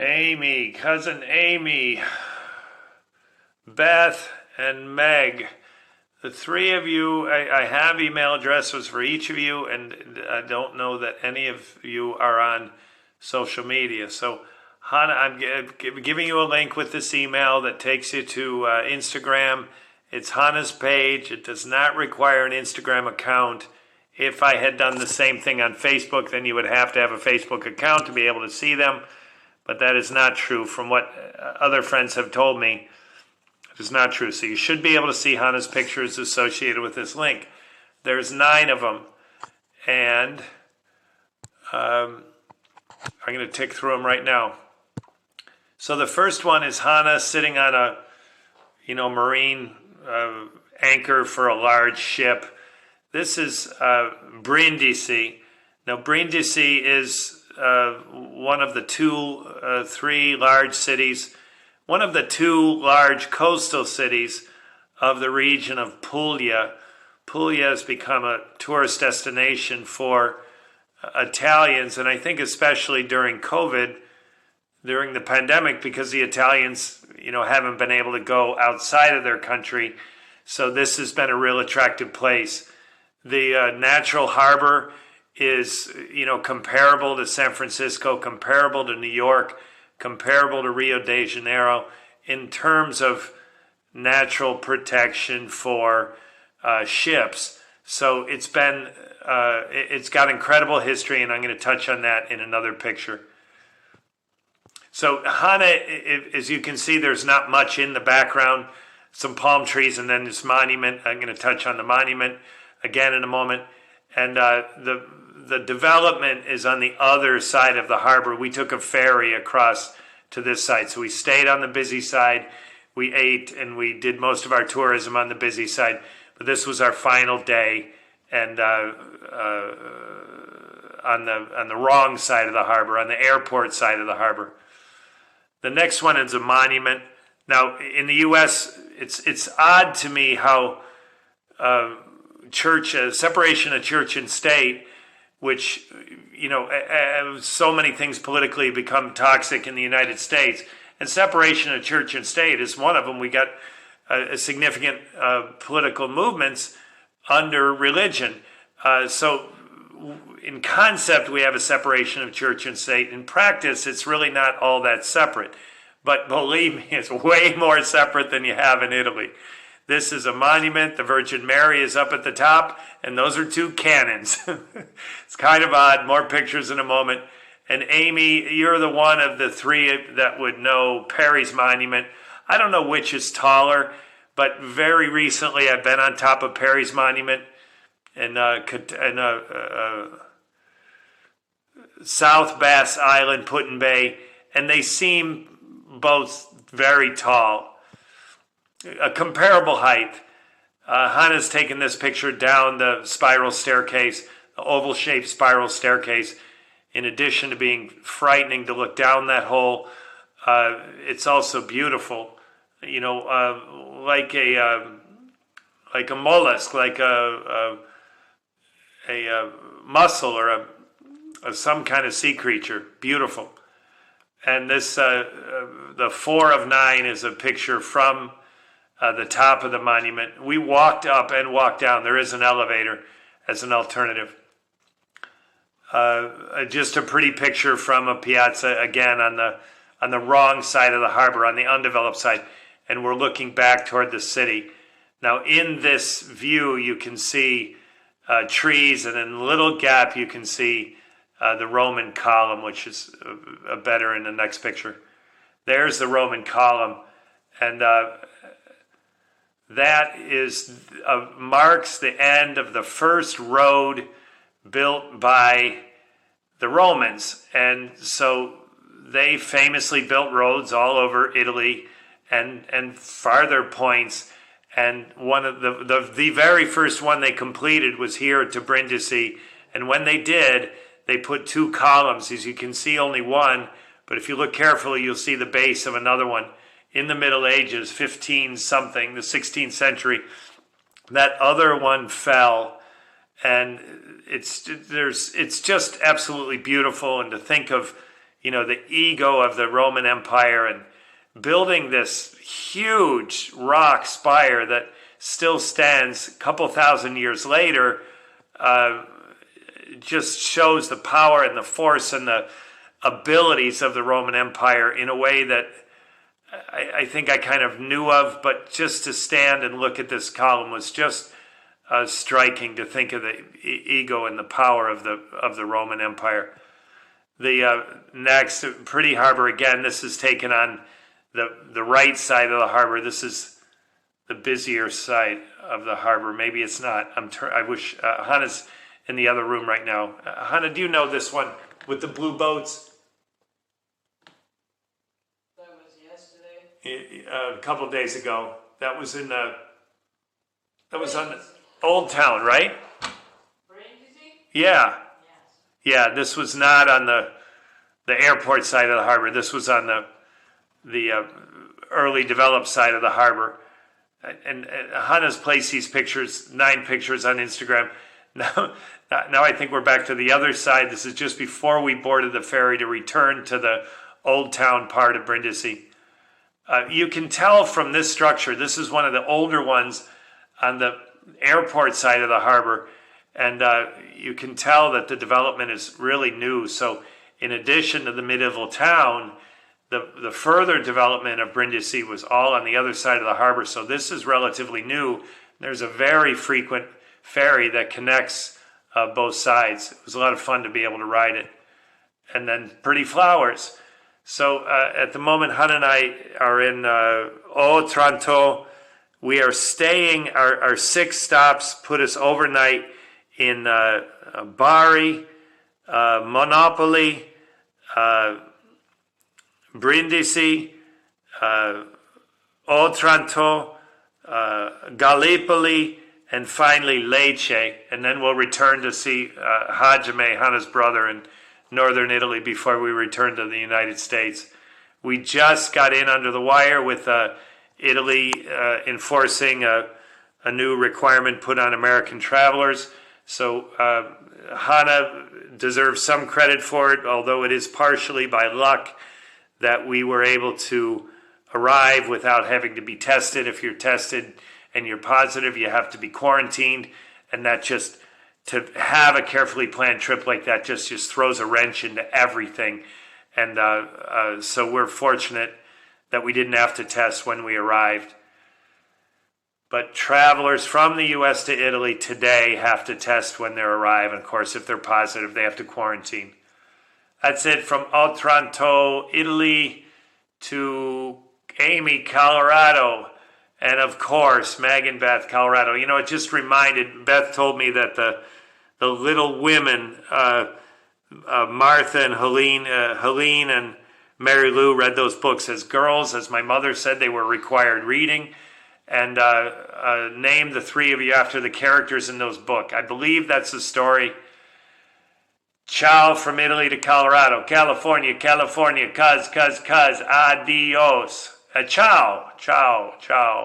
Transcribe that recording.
Amy, cousin Amy, Beth, and Meg. The three of you, I have email addresses for each of you, and I don't know that any of you are on social media. So, Hannah, I'm giving you a link with this email that takes you to Instagram. It's Hannah's page. It does not require an Instagram account. If I had done the same thing on Facebook, then you would have to have a Facebook account to be able to see them. But that is not true from what other friends have told me. It is not true. So you should be able to see Hannah's pictures associated with this link. There's 9 of them. And I'm going to tick through them right now. So the first one is Hannah sitting on a, marine anchor for a large ship. This is Brindisi. Now Brindisi is one of the 3 large cities, one of the 2 large coastal cities of the region of Puglia. Puglia has become a tourist destination for Italians, and I think especially during COVID, during the pandemic, because the Italians, haven't been able to go outside of their country. So this has been a real attractive place. The natural harbor is, comparable to San Francisco, comparable to New York, comparable to Rio de Janeiro in terms of natural protection for ships. So it's got incredible history, and I'm going to touch on that in another picture. So Hana, as you can see, there's not much in the background, some palm trees, and then this monument. I'm going to touch on the monument again in a moment. And the development is on the other side of the harbor. We took a ferry across to this side. So we stayed on the busy side. We ate and we did most of our tourism on the busy side. But this was our final day, and on the wrong side of the harbor, on the airport side of the harbor. The next one is a monument. Now, in the U.S., it's odd to me how separation of church and state, which, so many things politically become toxic in the United States, and separation of church and state is one of them. We got a significant political movements under religion. So in concept, we have a separation of church and state. In practice, it's really not all that separate. But believe me, it's way more separate than you have in Italy. This is a monument. The Virgin Mary is up at the top, and those are 2 cannons. It's kind of odd. More pictures in a moment. And Amy, you're the one of the 3 that would know Perry's monument. I don't know which is taller, but very recently I've been on top of Perry's monument in South Bass Island, Put-in Bay, and they seem both very tall. A comparable height. Hannah's taken this picture down the spiral staircase, the oval-shaped spiral staircase. In addition to being frightening to look down that hole, it's also beautiful. Like a mollusk, like a mussel or some kind of sea creature. Beautiful. And this, the 4 of 9 is a picture from the top of the monument. We walked up and walked down. There is an elevator as an alternative. Just a pretty picture from a piazza, again, on the wrong side of the harbor, on the undeveloped side. And we're looking back toward the city. Now, in this view, you can see trees, and in a little gap, you can see the Roman column, which is better in the next picture. There's the Roman column, and that marks the end of the first road built by the Romans. And so they famously built roads all over Italy and farther points. And one of the very first one they completed was here to Brindisi. And when they did, they put 2 columns. As you can see, only one, but if you look carefully, you'll see the base of another one. In the Middle Ages, 15-something, the 16th century, that other one fell, and it's just absolutely beautiful. And to think of, the ego of the Roman Empire, and building this huge rock spire that still stands a couple thousand years later, just shows the power and the force and the abilities of the Roman Empire in a way that I think I kind of knew of, but just to stand and look at this column was just striking, to think of the ego and the power of the Roman Empire. The next, Pretty Harbor, again, this is taken on the right side of the harbor. This is the busier side of the harbor. Maybe it's not. I wish Hannah's in the other room right now. Hannah, do you know this one with the blue boats? That was yesterday. A couple of days ago. That was on Old Town, right? Yeah. Yeah, this was not on the airport side of the harbor. This was on the early developed side of the harbor. And Hannah's placed these pictures, 9 pictures on Instagram. Now I think we're back to the other side. This is just before we boarded the ferry to return to the Old Town part of Brindisi. You can tell from this structure, this is one of the older ones on the airport side of the harbor, and you can tell that the development is really new. So in addition to the medieval town, the further development of Brindisi was all on the other side of the harbor. So this is relatively new. There's a very frequent ferry that connects both sides. It was a lot of fun to be able to ride it. And then Pretty Flowers. So at the moment, Hannah and I are in Otranto. We are staying, our 6 stops put us overnight in Bari, Monopoli, Brindisi, Otranto, Gallipoli, and finally Lecce. And then we'll return to see Hajime, Hannah's brother, in northern Italy before we return to the United States. We just got in under the wire with Italy enforcing a new requirement put on American travelers. So Hannah deserves some credit for it, although it is partially by luck that we were able to arrive without having to be tested. If you're tested and you're positive, you have to be quarantined, and that just, to have a carefully planned trip like that just throws a wrench into everything. And so we're fortunate that we didn't have to test when we arrived. But travelers from the U.S. to Italy today have to test when they arrive. And of course, if they're positive, they have to quarantine. That's it from Otranto, Italy, to Amy, Colorado. And of course, Meg and Beth, Colorado. It just reminded, Beth told me that the Little Women, Martha and Helene and Mary Lou read those books as girls. As my mother said, they were required reading. And named the 3 of you after the characters in those books. I believe that's the story. Ciao from Italy to Colorado. California, cuz, adios. Ciao, ciao, ciao.